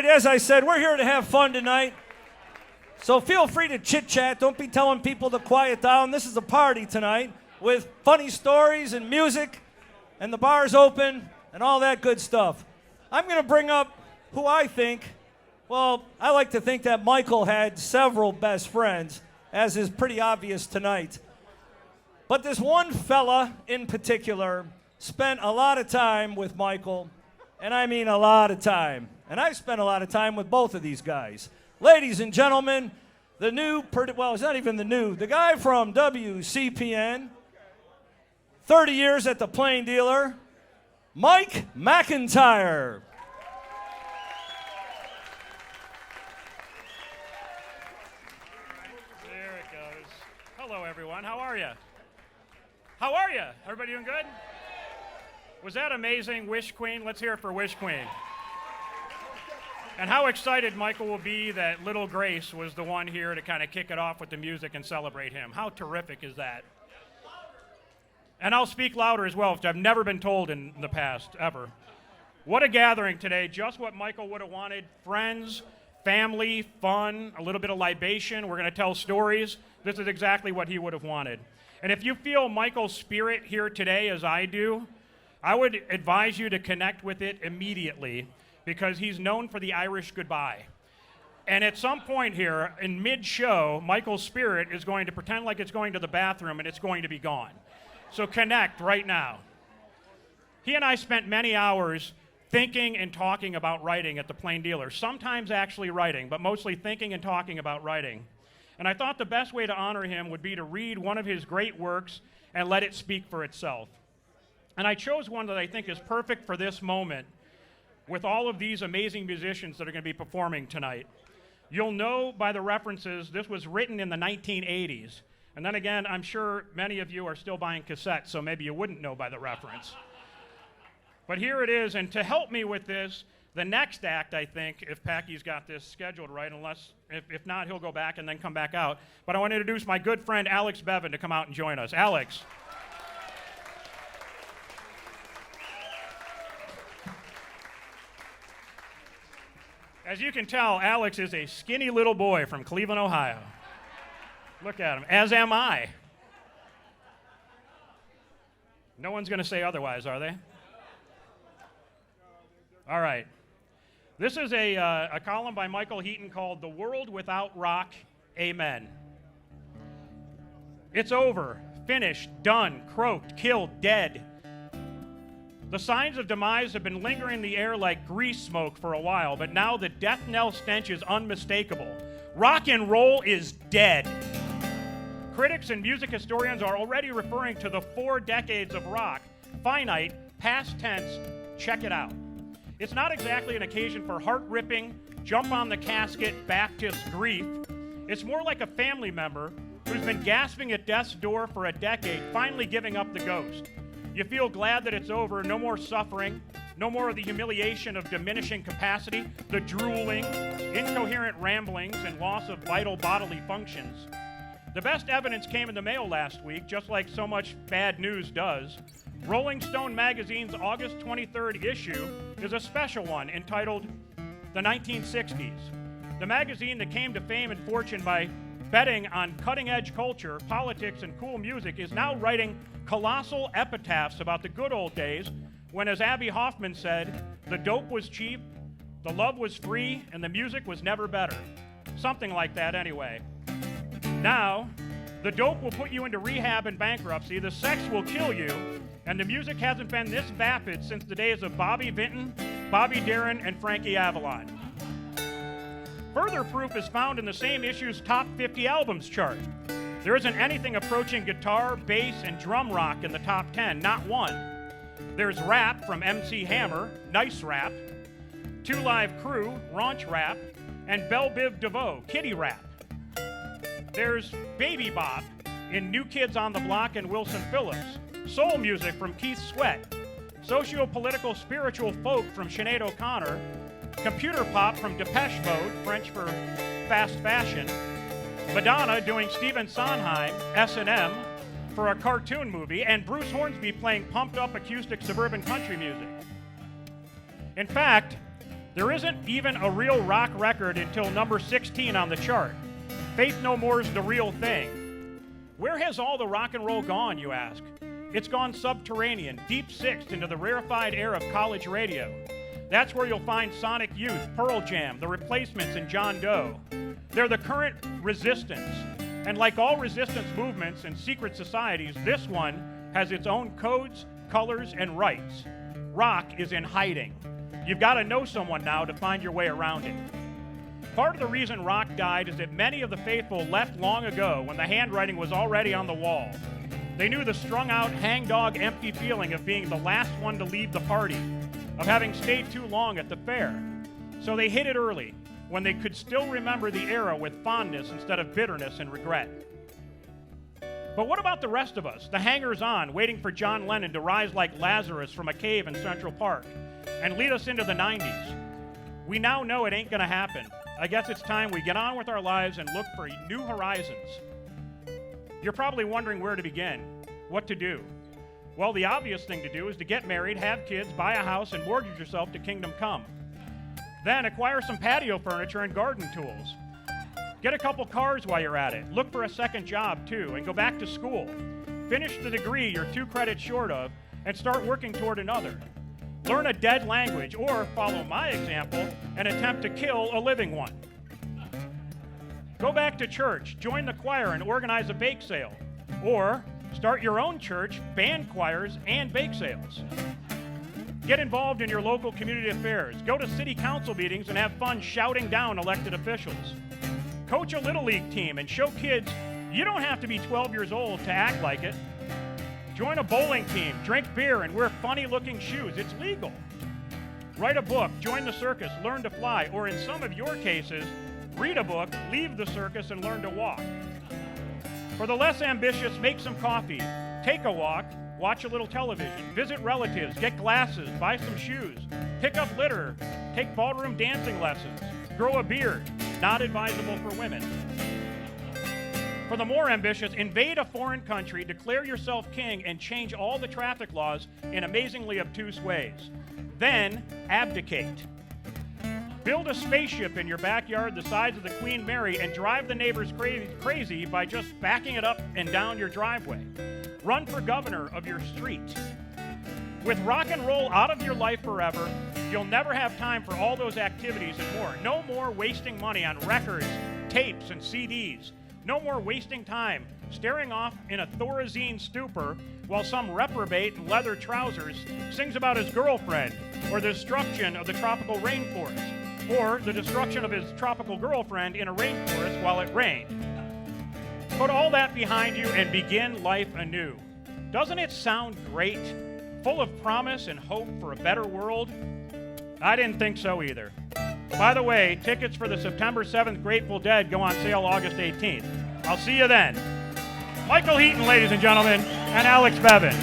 right, as I said, we're here to have fun tonight. So feel free to chit-chat. Don't be telling people to quiet down. This is a party tonight with funny stories and music, and the bar's open and all that good stuff. I'm going to bring up who I think, well, I like to think that Michael had several best friends, as is pretty obvious tonight. But this one fella in particular spent a lot of time with Michael, and I mean a lot of time. And I spent a lot of time with both of these guys. Ladies and gentlemen, the guy from WCPN, 30 years at the Plain Dealer, Mike McIntyre. There it goes. Hello, everyone. How are you? How are you? Everybody doing good? Was that amazing? Wish Queen? Let's hear it for Wish Queen. And how excited Michael will be that little Grace was the one here to kind of kick it off with the music and celebrate him. How terrific is that? And I'll speak louder as well, which I've never been told in the past, ever. What a gathering today. Just what Michael would have wanted. Friends, family, fun, a little bit of libation. We're going to tell stories. This is exactly what he would have wanted. And if you feel Michael's spirit here today as I do, I would advise you to connect with it immediately, because he's known for the Irish goodbye. And at some point here, in mid-show, Michael's spirit is going to pretend like it's going to the bathroom and it's going to be gone. So connect right now. He and I spent many hours thinking and talking about writing at the Plain Dealer, sometimes actually writing, but mostly thinking and talking about writing. And I thought the best way to honor him would be to read one of his great works and let it speak for itself. And I chose one that I think is perfect for this moment, with all of these amazing musicians that are going to be performing tonight. You'll know by the references, this was written in the 1980s. And then again, I'm sure many of you are still buying cassettes, so maybe you wouldn't know by the reference. But here it is, and to help me with this, the next act, I think, if Packy's got this scheduled right, if not, he'll go back and then come back out. But I want to introduce my good friend Alex Bevan to come out and join us. Alex. As you can tell, Alex is a skinny little boy from Cleveland, Ohio. Look at him, as am I. No one's going to say otherwise, are they? All right. This is a column by Michael Heaton called The World Without Rock, Amen. It's over, finished, done, croaked, killed, dead. The signs of demise have been lingering in the air like grease smoke for a while, but now the death knell stench is unmistakable. Rock and roll is dead. Critics and music historians are already referring to the 4 decades of rock. Finite, past tense, check it out. It's not exactly an occasion for heart-ripping, jump-on-the-casket Baptist grief. It's more like a family member who's been gasping at death's door for a decade, finally giving up the ghost. You feel glad that it's over, no more suffering, no more of the humiliation of diminishing capacity, the drooling, incoherent ramblings, and loss of vital bodily functions. The best evidence came in the mail last week, just like so much bad news does. Rolling Stone magazine's August 23rd issue is a special one entitled The 1960s. The magazine that came to fame and fortune by betting on cutting-edge culture, politics, and cool music is now writing colossal epitaphs about the good old days when, as Abby Hoffman said, the dope was cheap, the love was free, and the music was never better. Something like that anyway. Now, the dope will put you into rehab and bankruptcy, the sex will kill you, and the music hasn't been this vapid since the days of Bobby Vinton, Bobby Darin, and Frankie Avalon. Further proof is found in the same issue's top 50 albums chart. There isn't anything approaching guitar, bass, and drum rock in the top 10, not one. There's rap from MC Hammer, Nice Rap, Two Live Crew, Raunch Rap, and Belle Biv DeVoe, Kitty Rap. There's Baby Bop in New Kids on the Block and Wilson Phillips, soul music from Keith Sweat, socio-political spiritual folk from Sinead O'Connor, computer pop from Depeche Mode, French for fast fashion, Madonna doing Stephen Sondheim, S&M, for a cartoon movie, and Bruce Hornsby playing pumped-up acoustic suburban country music. In fact, There isn't even a real rock record until number 16 on the chart. Faith No More's The Real Thing. Where has all the rock and roll gone, you ask? It's gone subterranean, deep sixth into the rarefied air of college radio. That's where you'll find Sonic Youth, Pearl Jam, The Replacements, and John Doe. They're the current resistance. And like all resistance movements and secret societies, this one has its own codes, colors, and rights. Rock is in hiding. You've got to know someone now to find your way around it. Part of the reason rock died is that many of the faithful left long ago when the handwriting was already on the wall. They knew the strung-out, hangdog, empty feeling of being the last one to leave the party, of having stayed too long at the fair. So they hit it early, when they could still remember the era with fondness instead of bitterness and regret. But what about the rest of us, the hangers-on, waiting for John Lennon to rise like Lazarus from a cave in Central Park and lead us into the 90s? We now know it ain't gonna happen. I guess it's time we get on with our lives and look for new horizons. You're probably wondering where to begin, what to do. Well, the obvious thing to do is to get married, have kids, buy a house, and mortgage yourself to kingdom come. Then acquire some patio furniture and garden tools. Get a couple cars while you're at it. Look for a second job, too, and go back to school. Finish the degree you're 2 credits short of, and start working toward another. Learn a dead language, or follow my example and attempt to kill a living one. Go back to church, join the choir, and organize a bake sale. Or start your own church, band choirs, and bake sales. Get involved in your local community affairs. Go to city council meetings and have fun shouting down elected officials. Coach a Little League team and show kids you don't have to be 12 years old to act like it. Join a bowling team, drink beer, and wear funny-looking shoes. It's legal. Write a book, join the circus, learn to fly, or in some of your cases, read a book, leave the circus, and learn to walk. For the less ambitious, make some coffee, take a walk, watch a little television, visit relatives, get glasses, buy some shoes, pick up litter, take ballroom dancing lessons, grow a beard, not advisable for women. For the more ambitious, invade a foreign country, declare yourself king, and change all the traffic laws in amazingly obtuse ways. Then, abdicate. Build a spaceship in your backyard the size of the Queen Mary and drive the neighbors crazy by just backing it up and down your driveway. Run for governor of your street. With rock and roll out of your life forever, you'll never have time for all those activities and more. No more wasting money on records, tapes, and CDs. No more wasting time staring off in a Thorazine stupor while some reprobate in leather trousers sings about his girlfriend or the destruction of the tropical rainforest or the destruction of his tropical girlfriend in a rainforest while it rained. Put all that behind you and begin life anew. Doesn't it sound great? Full of promise and hope for a better world? I didn't think so either. By the way, tickets for the September 7th Grateful Dead go on sale August 18th. I'll see you then. Michael Heaton, ladies and gentlemen, and Alex Bevan.